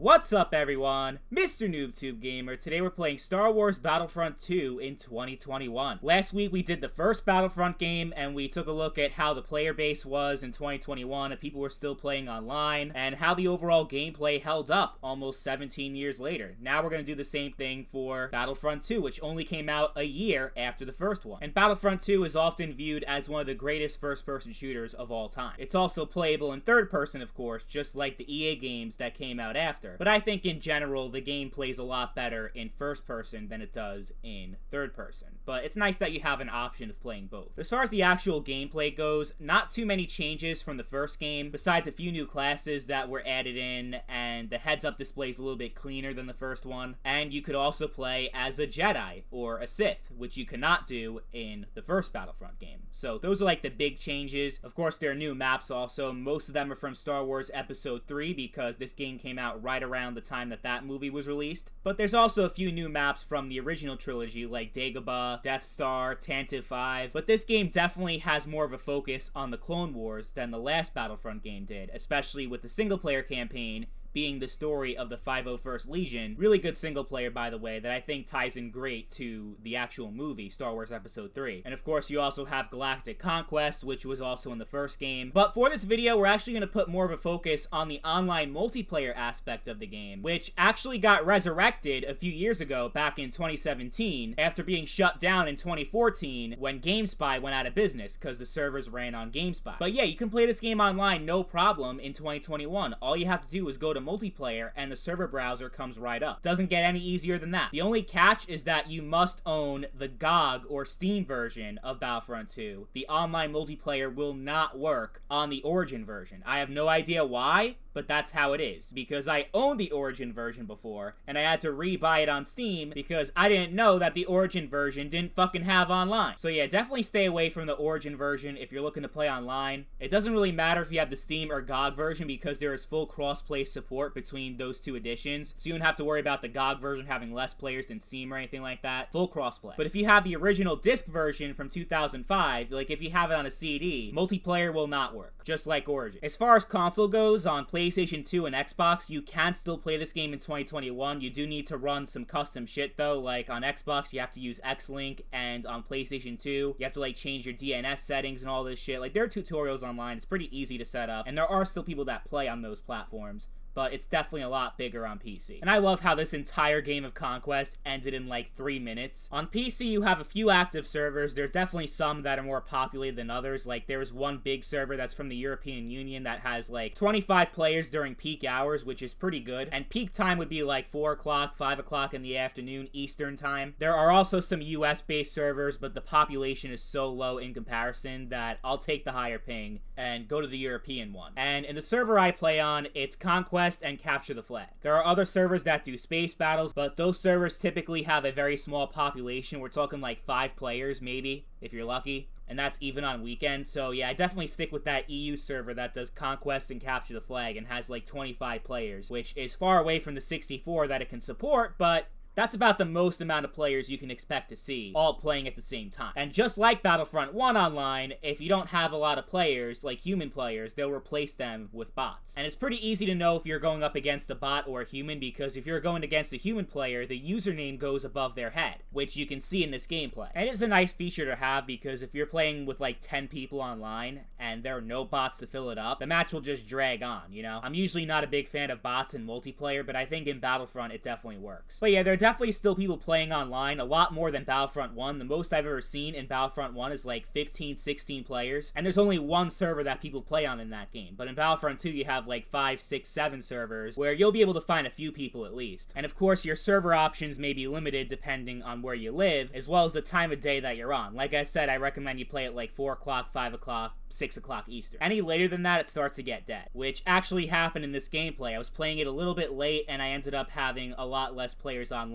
What's up everyone, Mr. NoobTube Gamer. Today we're playing Star Wars Battlefront 2 in 2021. Last week we did the first Battlefront game and we took a look at how the player base was in 2021 and people were still playing online and how the overall gameplay held up almost 17 years later. Now we're going to do the same thing for Battlefront 2, which only came out a year after the first one. And Battlefront 2 is often viewed as one of the greatest first-person shooters of all time. It's also playable in third person, of course, just like the EA games that came out after. But I think in general, the game plays a lot better in first person than it does in third person. But it's nice that you have an option of playing both. As far as the actual gameplay goes, not too many changes from the first game, besides a few new classes that were added in, and the heads-up display is a little bit cleaner than the first one. And you could also play as a Jedi or a Sith, which you could not do in the first Battlefront game. So those are like the big changes. Of course, there are new maps also. Most of them are from Star Wars Episode 3 because this game came out right around the time that movie was released. But there's also a few new maps from the original trilogy like Dagobah, Death Star, Tantive 5. But this game definitely has more of a focus on the Clone Wars than the last Battlefront game did, especially with the single player campaign being the story of the 501st Legion. Really good single player, by the way, that I think ties in great to the actual movie, Star Wars Episode 3. And of course, you also have Galactic Conquest, which was also in the first game. But for this video, we're actually going to put more of a focus on the online multiplayer aspect of the game, which actually got resurrected a few years ago, back in 2017, after being shut down in 2014 when GameSpy went out of business because the servers ran on GameSpy. But yeah, you can play this game online no problem in 2021. All you have to do is go to multiplayer and the server browser comes right up. Doesn't get any easier than that. The only catch is that you must own the GOG or Steam version of Battlefront 2. The online multiplayer will not work on the Origin version. I have no idea why, but that's how it is, because I owned the Origin version before, and I had to re-buy it on Steam because I didn't know that the Origin version didn't fucking have online. So yeah, definitely stay away from the Origin version if you're looking to play online. It doesn't really matter if you have the Steam or GOG version because there is full crossplay support between those two editions, so you don't have to worry about the GOG version having less players than Steam or anything like that. Full crossplay. But if you have the original disc version from 2005, like if you have it on a CD, multiplayer will not work, just like Origin. As far as console goes, on PlayStation 2 and Xbox, you can still play this game in 2021. You do need to run some custom shit though, like on Xbox you have to use X-Link, and on PlayStation 2 you have to like change your DNS settings and all this shit. Like there are tutorials online, it's pretty easy to set up, and there are still people that play on those platforms, but it's definitely a lot bigger on PC. And I love how this entire game of Conquest ended in like 3 minutes. On PC, you have a few active servers. There's definitely some that are more populated than others. Like there's one big server that's from the European Union that has like 25 players during peak hours, which is pretty good. And peak time would be like 4 o'clock, 5 o'clock in the afternoon Eastern time. There are also some US-based servers, but the population is so low in comparison that I'll take the higher ping and go to the European one. And in the server I play on, it's Conquest and Capture the Flag. There are other servers that do space battles, but those servers typically have a very small population. We're talking like 5 players maybe, if you're lucky, and that's even on weekends. So yeah, I definitely stick with that EU server that does Conquest and Capture the Flag and has like 25 players, which is far away from the 64 that it can support, but that's about the most amount of players you can expect to see, all playing at the same time. And just like Battlefront 1 online, if you don't have a lot of players, like human players, they'll replace them with bots. And it's pretty easy to know if you're going up against a bot or a human, because if you're going against a human player, the username goes above their head, which you can see in this gameplay. And it's a nice feature to have, because if you're playing with like 10 people online and there are no bots to fill it up, the match will just drag on, you know? I'm usually not a big fan of bots in multiplayer, but I think in Battlefront it definitely works. But yeah, there are definitely still people playing online, a lot more than Battlefront 1. The most I've ever seen in Battlefront 1 is like 15, 16 players, and there's only one server that people play on in that game. But in Battlefront 2, you have like 5, 6, 7 servers, where you'll be able to find a few people at least. And of course, your server options may be limited depending on where you live, as well as the time of day that you're on. Like I said, I recommend you play at like 4 o'clock, 5 o'clock, 6 o'clock Eastern. Any later than that, it starts to get dead, which actually happened in this gameplay. I was playing it a little bit late, and I ended up having a lot less players online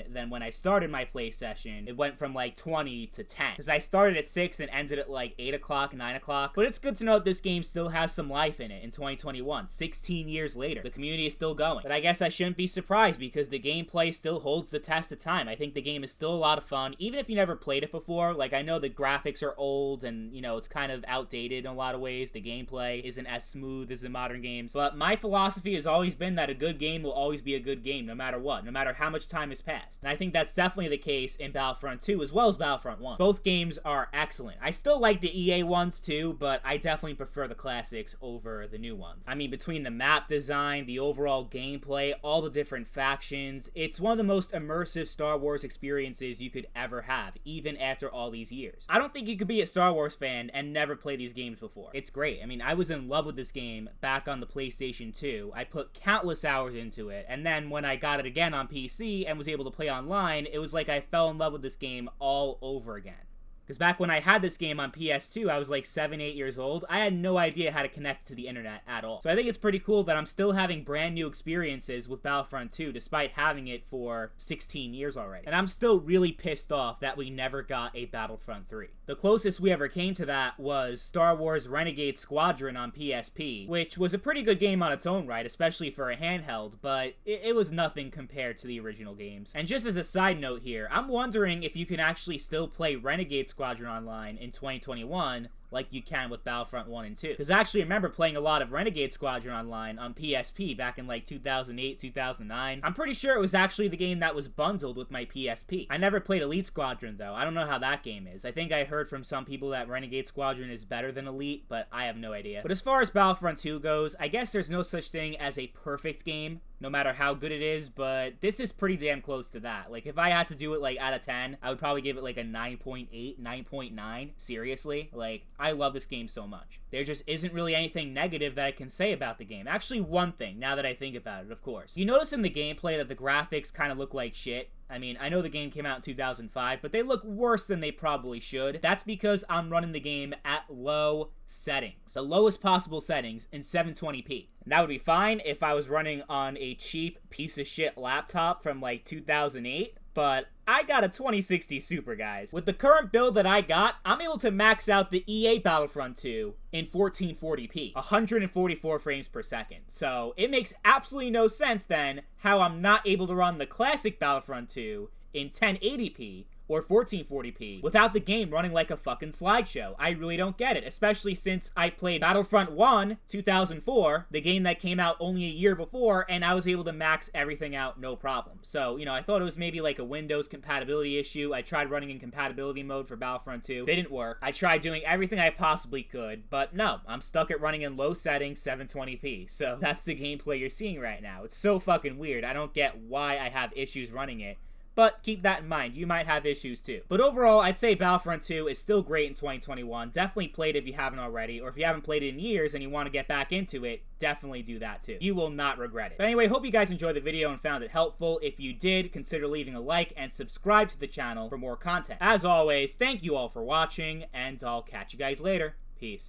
than when I started my play session. It went from like 20 to 10, because I started at 6 and ended at like 8 o'clock, 9 o'clock. But it's good to know that this game still has some life in it in 2021, 16 years later. The community is still going. But I guess I shouldn't be surprised, because the gameplay still holds the test of time. I think the game is still a lot of fun, even if you never played it before. Like, I know the graphics are old and, you know, it's kind of outdated dated in a lot of ways. The gameplay isn't as smooth as the modern games. But my philosophy has always been that a good game will always be a good game no matter what, no matter how much time has passed. And I think that's definitely the case in Battlefront 2 as well as Battlefront 1. Both games are excellent. I still like the EA ones too, but I definitely prefer the classics over the new ones. I mean, between the map design, the overall gameplay, all the different factions, it's one of the most immersive Star Wars experiences you could ever have, even after all these years. I don't think you could be a Star Wars fan and never play these games before. It's great. I mean, I was in love with this game back on the PlayStation 2. I put countless hours into it, and then when I got it again on PC and was able to play online, it was like I fell in love with this game all over again. Because back when I had this game on PS2, I was like 7, 8 years old. I had no idea how to connect to the internet at all. So I think it's pretty cool that I'm still having brand new experiences with Battlefront 2, despite having it for 16 years already. And I'm still really pissed off that we never got a Battlefront 3. The closest we ever came to that was Star Wars Renegade Squadron on PSP, which was a pretty good game on its own right, especially for a handheld, but it was nothing compared to the original games. And just as a side note here, I'm wondering if you can actually still play Renegade Squadron Online in 2021 like you can with Battlefront 1 and 2. Because I actually remember playing a lot of Renegade Squadron Online on PSP back in like 2008, 2009. I'm pretty sure it was actually the game that was bundled with my PSP. I never played Elite Squadron though. I don't know how that game is. I think I heard from some people that Renegade Squadron is better than Elite, but I have no idea. But as far as Battlefront 2 goes, I guess there's no such thing as a perfect game, no matter how good it is, but this is pretty damn close to that. Like, if I had to do it, like, out of 10, I would probably give it, like, a 9.8, 9.9. Seriously. Like, I love this game so much. There just isn't really anything negative that I can say about the game. Actually, one thing, now that I think about it, of course. You notice in the gameplay that the graphics kind of look like shit? I mean, I know the game came out in 2005, but they look worse than they probably should. That's because I'm running the game at low settings. The lowest possible settings in 720p. And that would be fine if I was running on a cheap piece of shit laptop from like 2008, but I got a 2060 Super, guys. With the current build that I got, I'm able to max out the EA Battlefront 2 in 1440p, 144 frames per second. So it makes absolutely no sense then how I'm not able to run the classic Battlefront 2 in 1080p or 1440p without the game running like a fucking slideshow. I really don't get it, especially since I played Battlefront 1, 2004, the game that came out only a year before, and I was able to max everything out no problem. So, you know, I thought it was maybe like a Windows compatibility issue. I tried running in compatibility mode for Battlefront 2. They didn't work. I tried doing everything I possibly could, but no, I'm stuck at running in low settings 720p. So that's the gameplay you're seeing right now. It's so fucking weird. I don't get why I have issues running it. But keep that in mind, you might have issues too. But overall, I'd say Battlefront 2 is still great in 2021. Definitely play it if you haven't already, or if you haven't played it in years and you want to get back into it, definitely do that too. You will not regret it. But anyway, hope you guys enjoyed the video and found it helpful. If you did, consider leaving a like and subscribe to the channel for more content. As always, thank you all for watching, and I'll catch you guys later. Peace.